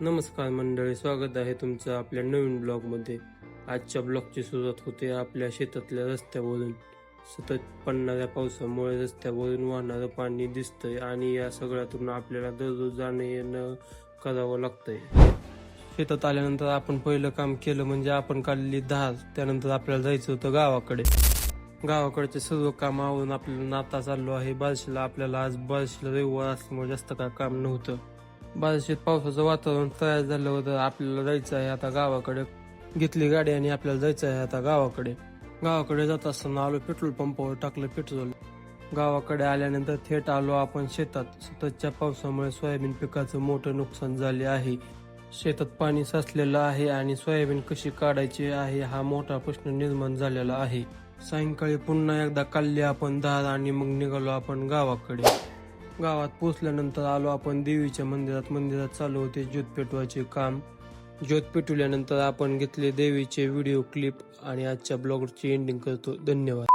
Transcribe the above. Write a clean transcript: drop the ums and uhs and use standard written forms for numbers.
नमस्कार मंडळी, स्वागत आहे तुमचं आपल्या नवीन ब्लॉगमध्ये। आजच्या ब्लॉगची सुरुवात होते आपल्या शेतातल्या रस्त्यावरून। सतत पडणाऱ्या पावसामुळे रस्त्यावरून वाहणारं पाणी दिसतंय आणि या सगळ्यातून आपल्याला दररोज जाणं येणं करावं लागतंय। शेतात आल्यानंतर आपण पहिलं काम केलं म्हणजे आपण काढलेली धार। त्यानंतर आपल्याला जायचं होतं गावाकडे। गावाकडचे सर्व काम आवरून आपल्याला आता चाललो आहे बार्शीला। आपल्याला आज बार्शीला रविवार असल्यामुळे जास्त काय काम नव्हतं। बार्शीत पावसाचं वातावरण तयार झालं होतं। आपल्याला जायचं आहे आता गावाकडे। घेतली गाडी आणि आपल्याला जायचं आहे आता गावाकडे। गावाकडे जात असताना आलो पेट्रोल पंपावर, टाकलं पेट्रोल। गावाकडे आल्यानंतर थेट आलो आपण शेतात। सततच्या पावसामुळे सोयाबीन पिकाचं मोठं नुकसान झाले आहे। शेतात पाणी साचलेलं आहे आणि सोयाबीन कशी काढायची आहे हा मोठा प्रश्न निर्माण झालेला आहे। सायंकाळी पुन्हा एकदा काढली आपण धार आणि मग निघालो आपण गावाकडे। गावात पोहोचल्यानंतर आलो आपण देवीच्या मंदिरात। मंदिरात चालू होते ज्योत पेटवायचे काम। ज्योत पेटवल्यानंतर आपण घेतले देवीचे व्हिडिओ क्लिप आणि आजच्या ब्लॉगची एंडिंग करतो। धन्यवाद।